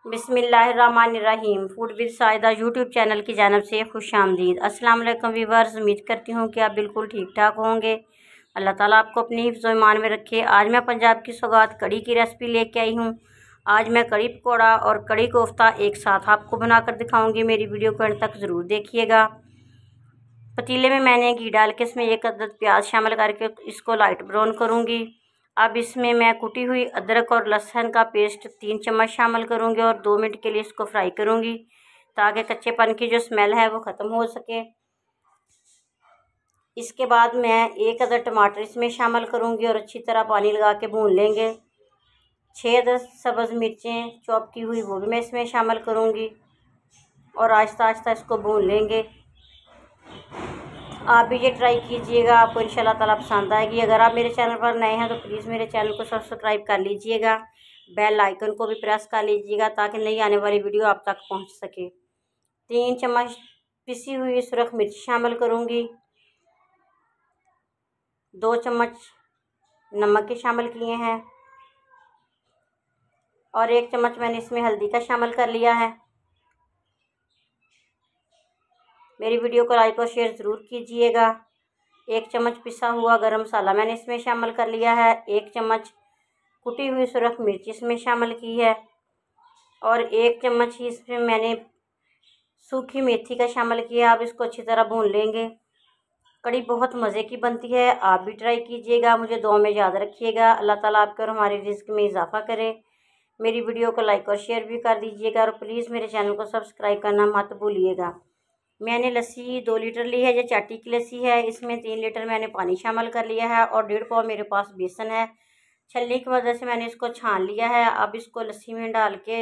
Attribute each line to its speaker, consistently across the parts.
Speaker 1: बिस्मिल्लाहिर्रहमानिर्रहीम। Food with Sahida YouTube channel की जानिब से खुश आमदीद। अस्सलाम वालेकुम व्यूअर्स, उम्मीद करती हूँ कि आप बिल्कुल ठीक ठाक होंगे। अल्लाह ताला आपको अपनी हिफ्ज़ ईमान में रखे। आज मैं पंजाब की सौगात कड़ी की रेसिपी लेके आई हूँ। आज मैं कड़ी पकौड़ा और कड़ी कोफ्ता एक साथ आपको बनाकर दिखाऊँगी। मेरी वीडियो को एंड तक ज़रूर देखिएगा। पतीले में मैंने घी डाल के इसमें 1 अदद प्याज शामिल करके इसको लाइट ब्राउन करूँगी। अब इसमें मैं कुटी हुई अदरक और लहसुन का पेस्ट 3 चम्मच शामिल करूँगी और 2 मिनट के लिए इसको फ्राई करूँगी ताकि कच्चेपन की जो स्मेल है वो ख़त्म हो सके। इसके बाद मैं 1 अदद टमाटर इसमें शामिल करूँगी और अच्छी तरह पानी लगा के भून लेंगे। 6 अदद सब्ज़ मिर्चें चॉप की हुई वो भी मैं इसमें शामिल करूँगी और आहिस्ता आहिस्ता इसको भून लेंगे। आप भी ये ट्राई कीजिएगा, आपको इंशाल्लाह ताला पसंद आएगी। अगर आप मेरे चैनल पर नए हैं तो प्लीज़ मेरे चैनल को सब्सक्राइब कर लीजिएगा, बेल आइकन को भी प्रेस कर लीजिएगा ताकि नई आने वाली वीडियो आप तक पहुंच सके। 3 चम्मच पिसी हुई सुरख मिर्च शामिल करूंगी, 2 चम्मच नमक के शामिल किए हैं और 1 चम्मच मैंने इसमें हल्दी का शामिल कर लिया है। मेरी वीडियो को लाइक और शेयर ज़रूर कीजिएगा। 1 चम्मच पिसा हुआ गरम मसाला मैंने इसमें शामिल कर लिया है। 1 चम्मच कुटी हुई सुरख मिर्च इसमें शामिल की है और 1 चम्मच ही इसमें मैंने सूखी मेथी का शामिल किया। अब इसको अच्छी तरह भून लेंगे। कड़ी बहुत मज़े की बनती है, आप भी ट्राई कीजिएगा। मुझे दुआ में याद रखिएगा। अल्लाह ताला आपके और हमारे रिज़्क़ में इजाफ़ा करे। मेरी वीडियो को लाइक और शेयर भी कर दीजिएगा और प्लीज़ मेरे चैनल को सब्सक्राइब करना मत भूलिएगा। मैंने लस्सी 2 लीटर ली है, ये चाटी की लस्सी है। इसमें 3 लीटर मैंने पानी शामिल कर लिया है और 1.5 पाव मेरे पास बेसन है। छलनी की मदद से मैंने इसको छान लिया है। अब इसको लस्सी में डाल के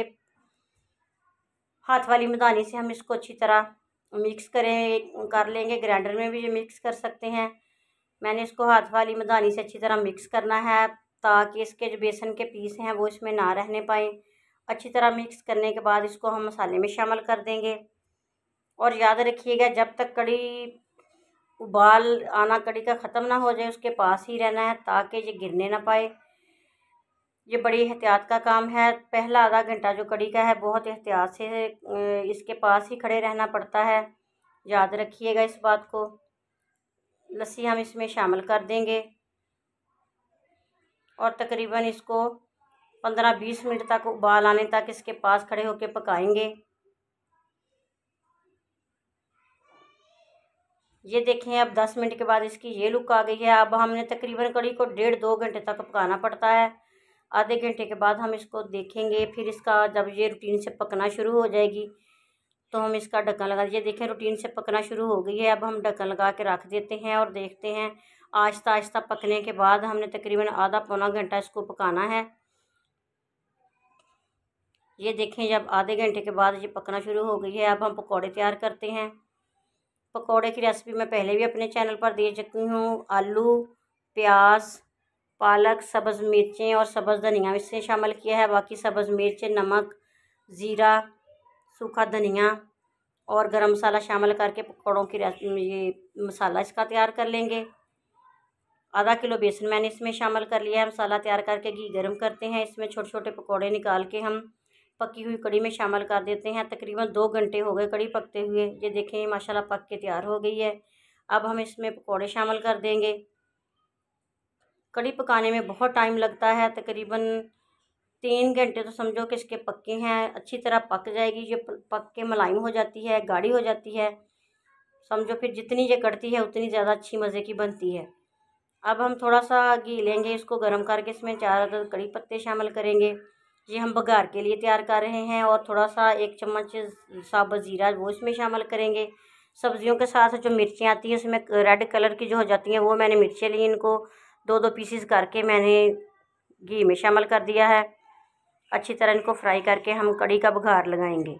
Speaker 1: हाथ वाली मदानी से हम इसको अच्छी तरह मिक्स कर लेंगे। ग्राइंडर में भी ये मिक्स कर सकते हैं। मैंने इसको हाथ वाली मदानी से अच्छी तरह मिक्स करना है ताकि इसके जो बेसन के पीस हैं वो इसमें ना रहने पाए। अच्छी तरह मिक्स करने के बाद इसको हम मसाले में शामिल कर देंगे और याद रखिएगा जब तक कड़ी उबाल आना कड़ी का ख़त्म ना हो जाए उसके पास ही रहना है ताकि ये गिरने ना पाए। ये बड़ी एहतियात का काम है। पहला आधा घंटा जो कड़ी का है बहुत एहतियात से इसके पास ही खड़े रहना पड़ता है, याद रखिएगा इस बात को। लस्सी हम इसमें शामिल कर देंगे और तकरीबन इसको 15-20 मिनट तक उबाल आने तक इसके पास खड़े होकर पकाएंगे। ये देखें अब 10 मिनट के बाद इसकी ये लुक आ गई है। अब हमने तकरीबन कड़ी को 1.5-2 घंटे तक पकाना पड़ता है। आधे घंटे के बाद हम इसको देखेंगे। फिर इसका जब ये रूटीन से पकना शुरू हो जाएगी तो हम इसका ढक्कन लगा दीजिए। देखें रूटीन से पकना शुरू हो गई है। अब हम ढक्कन लगा के रख देते हैं और देखते हैं। आहिस्ता आहिस्ता पकने के बाद हमने तकरीबन आधा पौना घंटा इसको पकाना है। ये देखें जब आधे घंटे के बाद ये पकना शुरू हो गई है अब हम पकौड़े तैयार करते हैं। पकौड़े की रेसिपी मैं पहले भी अपने चैनल पर दे चुकी हूँ। आलू, प्याज, पालक, सब्ज़ मिर्चें और सब्ज़ धनिया इससे शामिल किया है। बाकी सब्ज़ मिर्च, नमक, ज़ीरा, सूखा धनिया और गरम मसाला शामिल करके पकौड़ों की ये मसाला इसका तैयार कर लेंगे। आधा किलो बेसन मैंने इसमें शामिल कर लिया है। मसाला तैयार करके घी गर्म करते हैं। इसमें छोटे छोटे पकौड़े निकाल के हम पकी हुई कड़ी में शामिल कर देते हैं। तकरीबन 2 घंटे हो गए कड़ी पकते हुए। ये देखें माशाल्लाह पक के तैयार हो गई है। अब हम इसमें पकौड़े शामिल कर देंगे। कड़ी पकाने में बहुत टाइम लगता है, तकरीबन 3 घंटे तो समझो कि इसके पक्के हैं। अच्छी तरह पक जाएगी, ये पक के मुलायम हो जाती है, गाढ़ी हो जाती है। समझो फिर जितनी ये कड़ती है उतनी ज़्यादा अच्छी मज़े की बनती है। अब हम थोड़ा सा घी लेंगे, इसको गर्म करके इसमें 4 अदद कड़ी पत्ते शामिल करेंगे। ये हम बघार के लिए तैयार कर रहे हैं और थोड़ा सा 1 चम्मच साबुत ज़ीरा वो इसमें शामिल करेंगे। सब्जियों के साथ जो मिर्चें आती हैं उसमें रेड कलर की जो हो जाती हैं वो मैंने मिर्चें ली, इनको 2-2 पीसेस करके मैंने घी में शामिल कर दिया है। अच्छी तरह इनको फ्राई करके हम कड़ी का बघार लगाएंगे।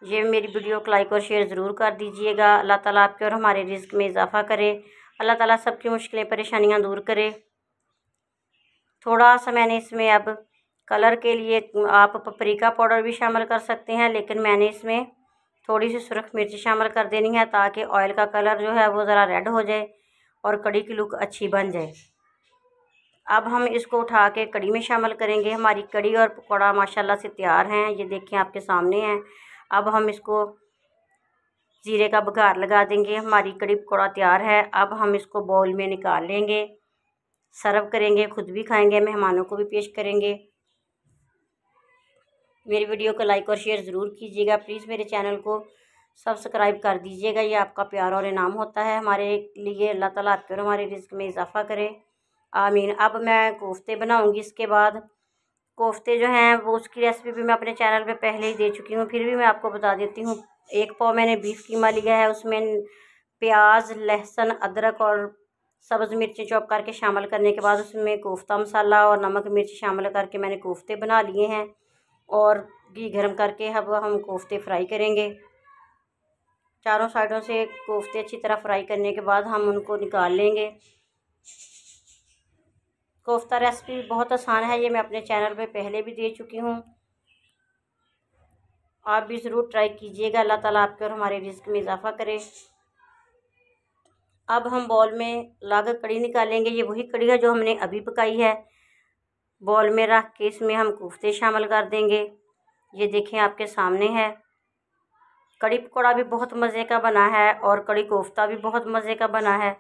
Speaker 1: ये मेरी वीडियो को लाइक और शेयर ज़रूर कर दीजिएगा। अल्लाह ताला आपके और हमारे रिज़्क़ में इजाफ़ा करे। अल्लाह ताला सबकी मुश्किलें परेशानियां दूर करे। थोड़ा सा मैंने इसमें अब कलर के लिए आप पपरिका पाउडर भी शामिल कर सकते हैं, लेकिन मैंने इसमें थोड़ी सी सुरख मिर्च शामिल कर देनी है ताकि ऑयल का कलर जो है वो ज़रा रेड हो जाए और कड़ी की लुक अच्छी बन जाए। अब हम इसको उठा के कड़ी में शामिल करेंगे। हमारी कड़ी और पकौड़ा माशाल्लाह से तैयार हैं, ये देखें आपके सामने हैं। अब हम इसको ज़ीरे का बघार लगा देंगे। हमारी कड़ी पकौड़ा तैयार है। अब हम इसको बाउल में निकाल लेंगे, सर्व करेंगे, खुद भी खाएंगे, मेहमानों को भी पेश करेंगे। मेरी वीडियो को लाइक और शेयर ज़रूर कीजिएगा। प्लीज़ मेरे चैनल को सब्सक्राइब कर दीजिएगा, ये आपका प्यार और इनाम होता है हमारे लिए। अल्लाह ताला आपके और हमारे रिज़्क़ में इजाफ़ा करे, आमीन। अब मैं कोफ्ते बनाऊंगी। इसके बाद कोफ्ते जो हैं वो उसकी रेसिपी भी मैं अपने चैनल पे पहले ही दे चुकी हूँ, फिर भी मैं आपको बता देती हूँ। 1 पाव मैंने बीफ कीमा लिया है, उसमें प्याज, लहसुन, अदरक और सब्ज़ मिर्ची चॉप करके शामिल करने के बाद उसमें कोफ्ता मसाला और नमक मिर्च शामिल करके मैंने कोफ्ते बना लिए हैं। और घी गर्म करके अब हम कोफ्ते फ्राई करेंगे। चारों साइडों से कोफ्ते अच्छी तरह फ्राई करने के बाद हम उनको निकाल लेंगे। कोफ्ता रेसिपी बहुत आसान है, ये मैं अपने चैनल पे पहले भी दे चुकी हूँ, आप भी ज़रूर ट्राई कीजिएगा। अल्लाह ताला आपके और हमारे रिज़्क़ में इजाफ़ा करे। अब हम बॉल में लाकर कड़ी निकालेंगे। ये वही कड़ी है जो हमने अभी पकाई है। बॉल में रख के इसमें हम कोफ्ते शामिल कर देंगे। ये देखें आपके सामने है। कड़ी पकौड़ा भी बहुत मज़े का बना है और कड़ी कोफ्ता भी बहुत मज़े का बना है।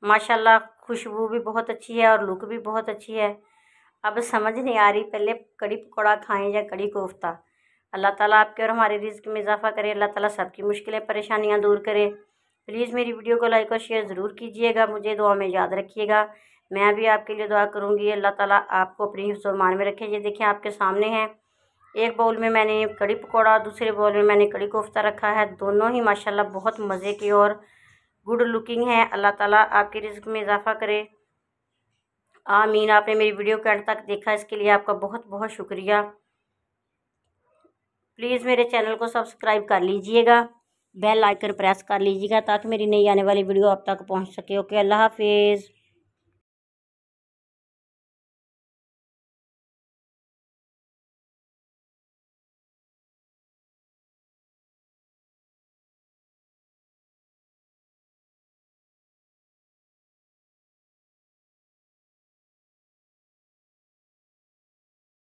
Speaker 1: माशाल्लाह खुशबू भी बहुत अच्छी है और लुक भी बहुत अच्छी है। अब समझ नहीं आ रही पहले कड़ी पकौड़ा खाएं या कड़ी कोफ्ता। अल्लाह ताला आपके और हमारे रिज़्क़ में इजाफ़ा करे। अल्लाह ताला सबकी मुश्किलें परेशानियां दूर करे। प्लीज़ मेरी वीडियो को लाइक और शेयर ज़रूर कीजिएगा। मुझे दुआ में याद रखिएगा, मैं भी आपके लिए दुआ करूँगी। अल्लाह ताला आपको अपनी हिफ्ज़ और मान में रखे। ये देखिए आपके सामने है। एक बाउल में मैंने कड़ी पकौड़ा, दूसरे बाउल में मैंने कड़ी कोफ्ता रखा है। दोनों ही माशाल्लाह बहुत मज़े के और गुड लुकिंग है। अल्लाह ताला आपके रिज़्क़ में इजाफ़ा करे, आमीन। आपने मेरी वीडियो के अंत तक देखा, इसके लिए आपका बहुत बहुत शुक्रिया। प्लीज़ मेरे चैनल को सब्सक्राइब कर लीजिएगा, बेल आइकन प्रेस कर लीजिएगा ताकि मेरी नई आने वाली वीडियो आप तक पहुंच सके। ओके, अल्लाह हाफिज़।